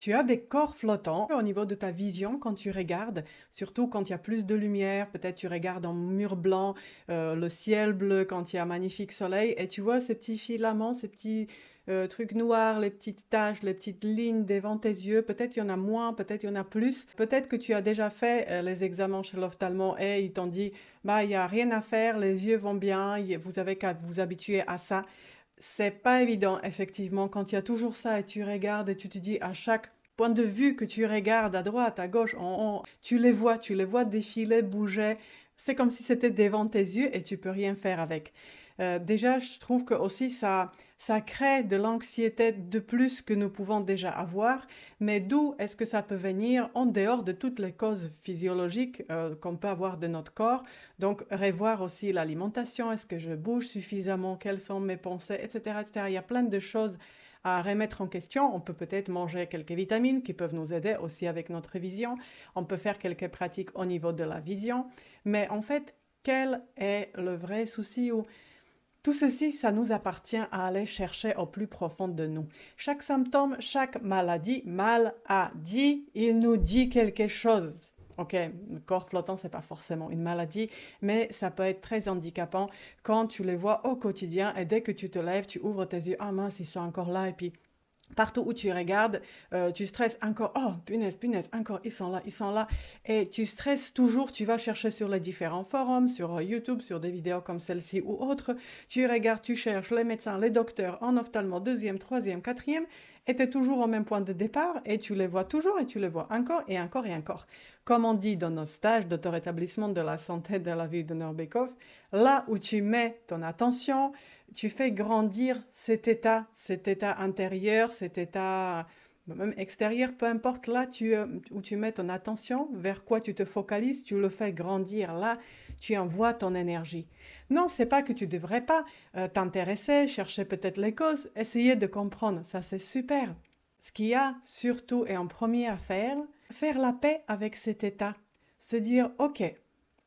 Tu as des corps flottants au niveau de ta vision quand tu regardes, surtout quand il y a plus de lumière, peut-être tu regardes en mur blanc, le ciel bleu quand il y a un magnifique soleil et tu vois ces petits filaments, ces petits trucs noirs, les petites taches, les petites lignes devant tes yeux. Peut-être il y en a moins, peut-être il y en a plus. Peut-être que tu as déjà fait les examens chez l'ophtalmo et ils t'ont dit, bah il y a rien à faire, les yeux vont bien, vous avez qu'à vous habituer à ça. C'est pas évident, effectivement, quand il y a toujours ça et tu regardes et tu te dis à chaque point de vue que tu regardes à droite, à gauche, en haut, tu les vois défiler, bouger. C'est comme si c'était devant tes yeux et tu peux rien faire avec. Déjà, je trouve que aussi ça crée de l'anxiété de plus que nous pouvons déjà avoir. Mais d'où est-ce que ça peut venir en dehors de toutes les causes physiologiques qu'on peut avoir de notre corps? Donc, revoir aussi l'alimentation. Est-ce que je bouge suffisamment? Quelles sont mes pensées, etc., etc. Il y a plein de choses à remettre en question. On peut peut-être manger quelques vitamines qui peuvent nous aider aussi avec notre vision. On peut faire quelques pratiques au niveau de la vision. Mais en fait, quel est le vrai souci ou tout ceci, ça nous appartient à aller chercher au plus profond de nous. Chaque symptôme, chaque maladie, il nous dit quelque chose. Ok, le corps flottant, c'est pas forcément une maladie, mais ça peut être très handicapant quand tu les vois au quotidien et dès que tu te lèves, tu ouvres tes yeux, ah mince, ils sont encore là, et puis partout où tu regardes, tu stresses encore. Oh, punaise, punaise, encore, ils sont là, ils sont là. Et tu stresses toujours, tu vas chercher sur les différents forums, sur YouTube, sur des vidéos comme celle-ci ou autres. Tu regardes, tu cherches les médecins, les docteurs en ophtalmo, deuxième, troisième, quatrième, et tu es toujours au même point de départ, et tu les vois toujours, et tu les vois encore, et encore, et encore. Comme on dit dans nos stages d'auto-rétablissement de la santé de la vie de Norbekov, là où tu mets ton attention, tu fais grandir cet état intérieur, cet état même extérieur, peu importe là où tu mets ton attention, vers quoi tu te focalises, tu le fais grandir. Là, tu envoies ton énergie. Non, c'est pas que tu devrais pas t'intéresser, chercher peut-être les causes, essayer de comprendre. Ça, c'est super. Ce qu'il y a surtout et en premier à faire la paix avec cet état. Se dire, ok,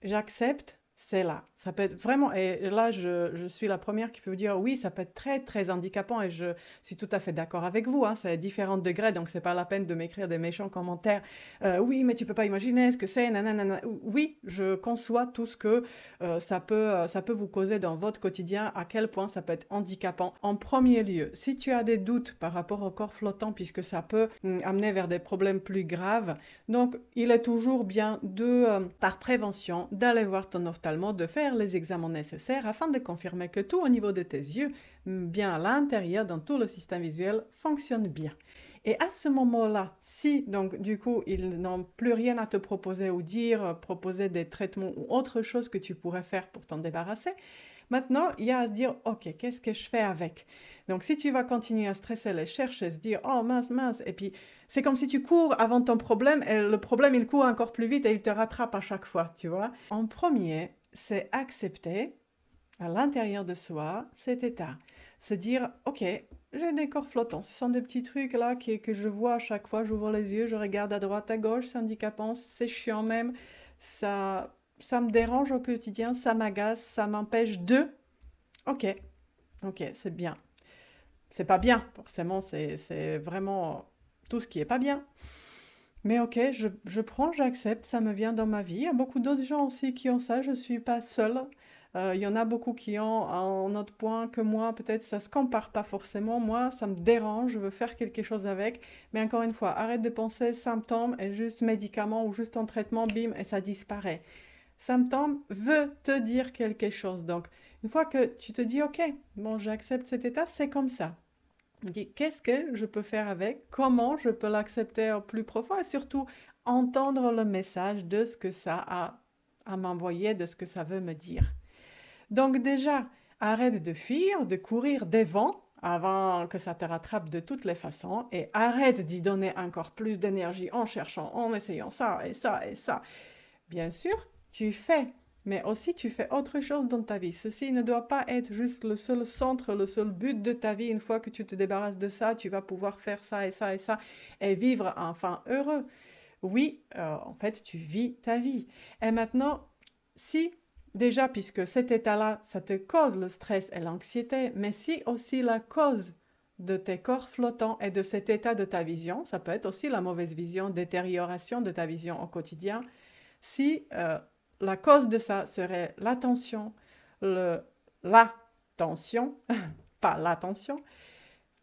j'accepte, c'est là. Ça peut être vraiment, et là je suis la première qui peut vous dire oui, ça peut être très très handicapant et je suis tout à fait d'accord avec vous, hein, c'est à différents degrés, donc c'est pas la peine de m'écrire des méchants commentaires. Oui, mais tu peux pas imaginer ce que c'est, nanana. Oui, je conçois tout ce que ça peut vous causer dans votre quotidien, à quel point ça peut être handicapant. En premier lieu, si tu as des doutes par rapport au corps flottant, puisque ça peut amener vers des problèmes plus graves, donc, il est toujours bien par prévention, d'aller voir ton ophtalmo, de faire les examens nécessaires afin de confirmer que tout au niveau de tes yeux, bien à l'intérieur, dans tout le système visuel, fonctionne bien. Et à ce moment-là, si donc du coup ils n'ont plus rien à te proposer ou dire, proposer des traitements ou autre chose que tu pourrais faire pour t'en débarrasser, maintenant il y a à se dire ok, qu'est-ce que je fais avec? Donc si tu vas continuer à stresser, les chercher, se dire oh mince, mince, et puis c'est comme si tu cours avant ton problème et le problème il court encore plus vite et il te rattrape à chaque fois, tu vois. En premier, c'est accepter à l'intérieur de soi cet état. Se dire, ok, j'ai des corps flottants, ce sont des petits trucs là que je vois à chaque fois, j'ouvre les yeux, je regarde à droite, à gauche, c'est handicapant, c'est chiant même, ça me dérange au quotidien, ça m'agace, ça m'empêche de... Ok, ok, c'est bien. C'est pas bien, forcément, c'est vraiment tout ce qui est pas bien. Mais ok, je prends, j'accepte, ça me vient dans ma vie. Il y a beaucoup d'autres gens aussi qui ont ça, je ne suis pas seule. Il y en a beaucoup qui ont un autre point que moi, peut-être ça ne se compare pas forcément. Moi, ça me dérange, je veux faire quelque chose avec. Mais encore une fois, arrête de penser symptômes et juste médicaments ou juste en traitement, bim, et ça disparaît. Symptôme veut te dire quelque chose. Donc, une fois que tu te dis, ok, bon, j'accepte cet état, c'est comme ça. Dis, qu'est-ce que je peux faire avec? Comment je peux l'accepter au plus profond? Et surtout, entendre le message de ce que ça a à m'envoyer, de ce que ça veut me dire. Donc déjà, arrête de fuir, de courir devant avant que ça te rattrape de toutes les façons et arrête d'y donner encore plus d'énergie en cherchant, en essayant ça et ça et ça. Bien sûr, tu fais, mais aussi tu fais autre chose dans ta vie. Ceci ne doit pas être juste le seul centre, le seul but de ta vie. Une fois que tu te débarrasses de ça, tu vas pouvoir faire ça et ça et ça et vivre enfin heureux. Oui, en fait, tu vis ta vie. Et maintenant, si déjà, puisque cet état-là, ça te cause le stress et l'anxiété, mais si aussi la cause de tes corps flottants et de cet état de ta vision, ça peut être aussi la mauvaise vision, détérioration de ta vision au quotidien, si la cause de ça serait l'attention, la tension, pas l'attention,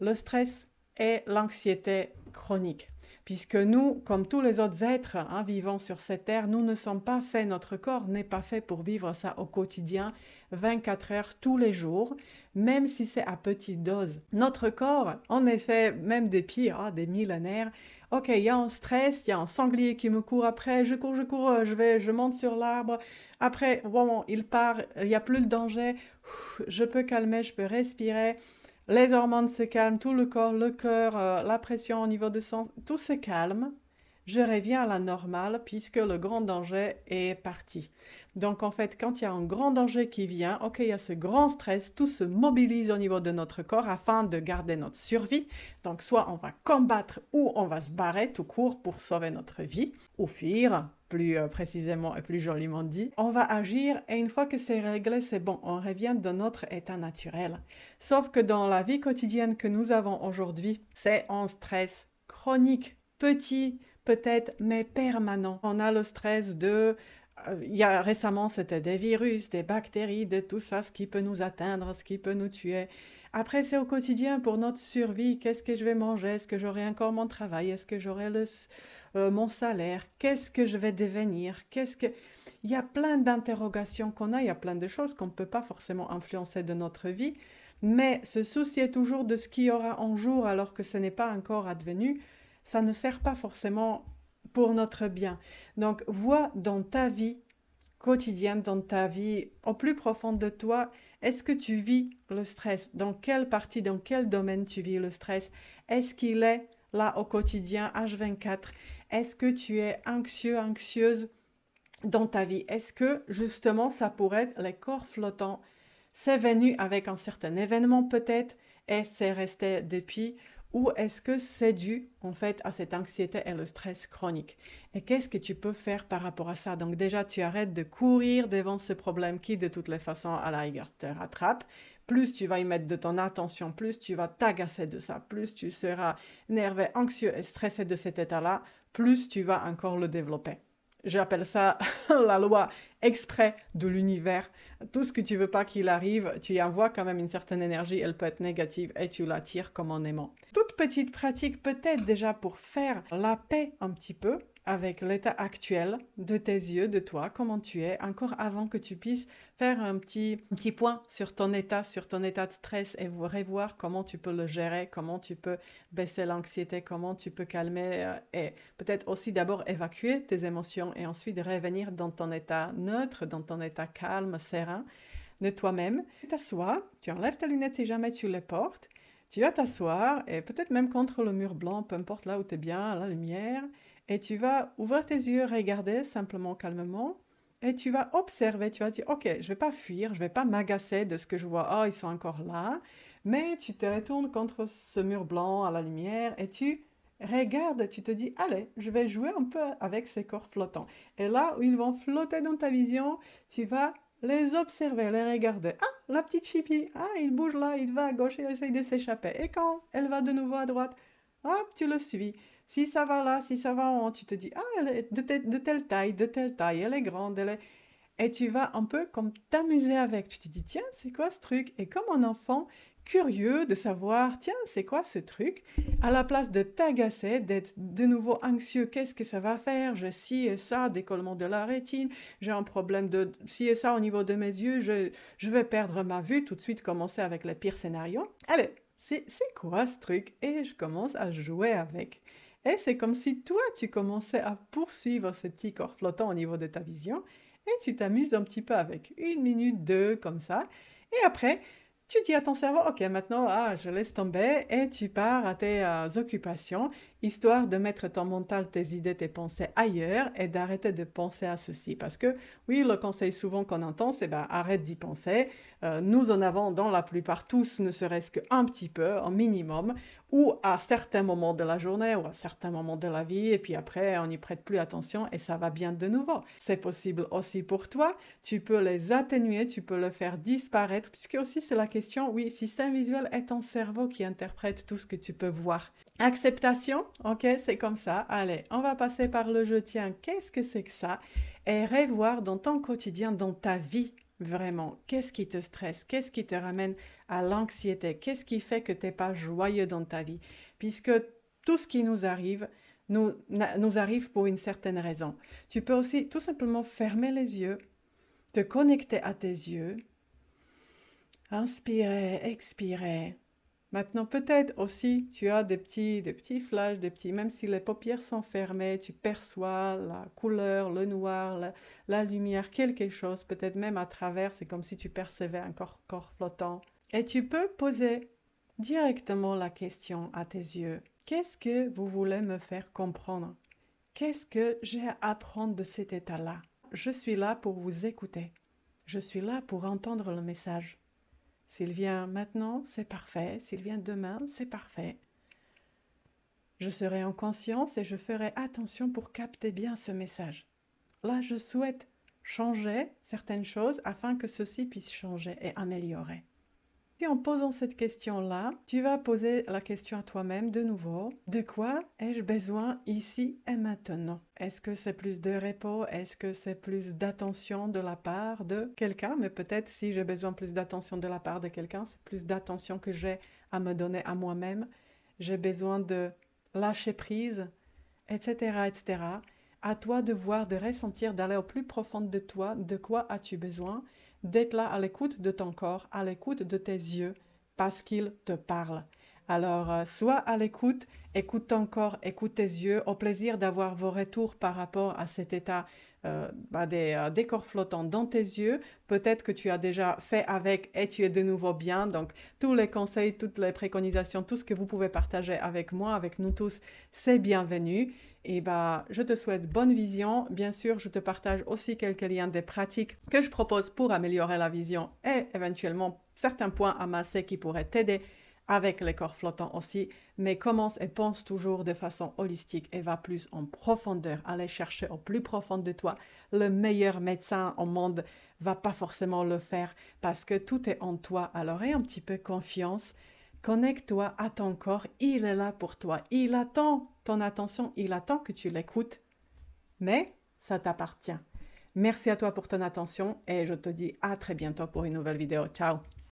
le stress et l'anxiété chronique. Puisque nous, comme tous les autres êtres vivant sur cette terre, nous ne sommes pas faits, notre corps n'est pas fait pour vivre ça au quotidien, 24 heures tous les jours, même si c'est à petite dose. Notre corps, en effet, même des pires, des millénaires, ok, il y a un stress, il y a un sanglier qui me court après, je cours, je monte sur l'arbre, après, bon, il part, il n'y a plus le danger, je peux calmer, je peux respirer, les hormones se calment, tout le corps, le cœur, la pression au niveau du sang, tout se calme. Je reviens à la normale puisque le grand danger est parti. Donc en fait, quand il y a un grand danger qui vient, ok, il y a ce grand stress, tout se mobilise au niveau de notre corps afin de garder notre survie. Donc soit on va combattre ou on va se barrer tout court pour sauver notre vie, ou fuir, plus précisément et plus joliment dit. On va agir et une fois que c'est réglé, c'est bon, on revient dans notre état naturel. Sauf que dans la vie quotidienne que nous avons aujourd'hui, c'est un stress chronique, petit, peut-être, mais permanent. On a le stress récemment, c'était des virus, des bactéries, de tout ça, ce qui peut nous atteindre, ce qui peut nous tuer. Après, c'est au quotidien pour notre survie. Qu'est-ce que je vais manger? Est-ce que j'aurai encore mon travail? Est-ce que j'aurai mon salaire? Qu'est-ce que je vais devenir? Il y a plein d'interrogations qu'on a, il y a plein de choses qu'on ne peut pas forcément influencer de notre vie, mais se soucier toujours de ce qu'il y aura un jour alors que ce n'est pas encore advenu, ça ne sert pas forcément pour notre bien. Donc, vois dans ta vie quotidienne, dans ta vie au plus profond de toi, est-ce que tu vis le stress? Dans quelle partie, dans quel domaine tu vis le stress? Est-ce qu'il est là au quotidien, H24? Est-ce que tu es anxieux, anxieuse dans ta vie? Est-ce que justement ça pourrait être les corps flottants? C'est venu avec un certain événement peut-être et c'est resté depuis, ou est-ce que c'est dû en fait à cette anxiété et le stress chronique? Et qu'est-ce que tu peux faire par rapport à ça? Donc déjà tu arrêtes de courir devant ce problème qui de toutes les façons à la rigueur te rattrape. Plus tu vas y mettre de ton attention, plus tu vas t'agacer de ça, plus tu seras nerveux, anxieux et stressé de cet état-là, plus tu vas encore le développer. J'appelle ça la loi exprès de l'univers. Tout ce que tu veux pas qu'il arrive, tu y envoies quand même une certaine énergie, elle peut être négative et tu l'attires comme en aimant. Toute petite pratique peut-être déjà pour faire la paix un petit peu avec l'état actuel de tes yeux, de toi, comment tu es, encore avant que tu puisses faire un petit point sur ton état de stress et revoir comment tu peux le gérer, comment tu peux baisser l'anxiété, comment tu peux calmer et peut-être aussi d'abord évacuer tes émotions et ensuite revenir dans ton état neutre, dans ton état calme, serein de toi-même. Tu t'assois, tu enlèves tes lunettes si jamais tu les portes, tu vas t'asseoir et peut-être même contre le mur blanc, peu importe là où tu es bien, à la lumière, et tu vas ouvrir tes yeux, regarder simplement, calmement, et tu vas observer, tu vas dire, ok, je ne vais pas fuir, je ne vais pas m'agacer de ce que je vois, oh, ils sont encore là, mais tu te retournes contre ce mur blanc à la lumière, et tu regardes, tu te dis, allez, je vais jouer un peu avec ces corps flottants. Et là où ils vont flotter dans ta vision, tu vas les observer, les regarder. Ah, la petite chipie, ah, il bouge là, il va à gauche, il essaye de s'échapper. Et quand elle va de nouveau à droite, hop, tu le suis. Si ça va là, si ça va en haut, tu te dis, ah, elle est de telle taille, elle est grande, elle est... Et tu vas un peu comme t'amuser avec. Tu te dis, tiens, c'est quoi ce truc? Et comme un enfant curieux de savoir, tiens, c'est quoi ce truc? À la place de t'agacer, d'être de nouveau anxieux, qu'est-ce que ça va faire? J'ai ci et ça, décollement de la rétine, j'ai un problème de ci et ça au niveau de mes yeux, je vais perdre ma vue, tout de suite commencer avec les pires scénarios. Allez, c'est quoi ce truc? Et je commence à jouer avec. Et c'est comme si toi, tu commençais à poursuivre ce petit corps flottant au niveau de ta vision et tu t'amuses un petit peu avec 1 minute, 2, comme ça. Et après, tu dis à ton cerveau, ok, maintenant, je laisse tomber et tu pars à tes occupations histoire de mettre ton mental, tes idées, tes pensées ailleurs et d'arrêter de penser à ceci. Parce que oui, le conseil souvent qu'on entend, c'est ben, arrête d'y penser. Nous en avons dans la plupart tous, ne serait-ce qu'un petit peu, un minimum, ou à certains moments de la journée ou à certains moments de la vie, et puis après, on n'y prête plus attention et ça va bien de nouveau. C'est possible aussi pour toi. Tu peux les atténuer, tu peux le faire disparaître, puisque aussi c'est la question, oui, système visuel est ton cerveau qui interprète tout ce que tu peux voir. Acceptation, ok, c'est comme ça. Allez, on va passer par le je tiens. Qu'est-ce que c'est que ça? Et revoir dans ton quotidien, dans ta vie, vraiment, qu'est-ce qui te stresse? Qu'est-ce qui te ramène à l'anxiété? Qu'est-ce qui fait que tu n'es pas joyeux dans ta vie? Puisque tout ce qui nous arrive, nous arrive pour une certaine raison. Tu peux aussi tout simplement fermer les yeux, te connecter à tes yeux, inspirer, expirer. Maintenant, peut-être aussi, tu as des petits flashs, même si les paupières sont fermées, tu perçois la couleur, le noir, la lumière, quelque chose, peut-être même à travers, c'est comme si tu percevais un corps flottant. Et tu peux poser directement la question à tes yeux. Qu'est-ce que vous voulez me faire comprendre? Qu'est-ce que j'ai à apprendre de cet état-là? Je suis là pour vous écouter. Je suis là pour entendre le message. S'il vient maintenant, c'est parfait. S'il vient demain, c'est parfait. Je serai en conscience et je ferai attention pour capter bien ce message. Là, je souhaite changer certaines choses afin que ceci puisse changer et améliorer. Et en posant cette question-là, tu vas poser la question à toi-même de nouveau. De quoi ai-je besoin ici et maintenant? Est-ce que c'est plus de repos? Est-ce que c'est plus d'attention de la part de quelqu'un? Mais peut-être si j'ai besoin plus d'attention de la part de quelqu'un, c'est plus d'attention que j'ai à me donner à moi-même. J'ai besoin de lâcher prise, etc., etc. À toi de voir, de ressentir, d'aller au plus profond de toi. De quoi as-tu besoin? D'être là à l'écoute de ton corps, à l'écoute de tes yeux, parce qu'ils te parlent. Alors, sois à l'écoute, écoute ton corps, écoute tes yeux, au plaisir d'avoir vos retours par rapport à cet état des corps flottants dans tes yeux. Peut-être que tu as déjà fait avec et tu es de nouveau bien. Donc, tous les conseils, toutes les préconisations, tout ce que vous pouvez partager avec moi, avec nous tous, c'est bienvenu. Et je te souhaite bonne vision. Bien sûr, je te partage aussi quelques liens des pratiques que je propose pour améliorer la vision et éventuellement certains points amassés qui pourraient t'aider avec les corps flottants aussi. Mais commence et pense toujours de façon holistique et va plus en profondeur. Allez chercher au plus profond de toi. Le meilleur médecin au monde va pas forcément le faire parce que tout est en toi. Alors aie un petit peu confiance. Connecte-toi à ton corps, il est là pour toi, il attend ton attention, il attend que tu l'écoutes, mais ça t'appartient. Merci à toi pour ton attention et je te dis à très bientôt pour une nouvelle vidéo. Ciao!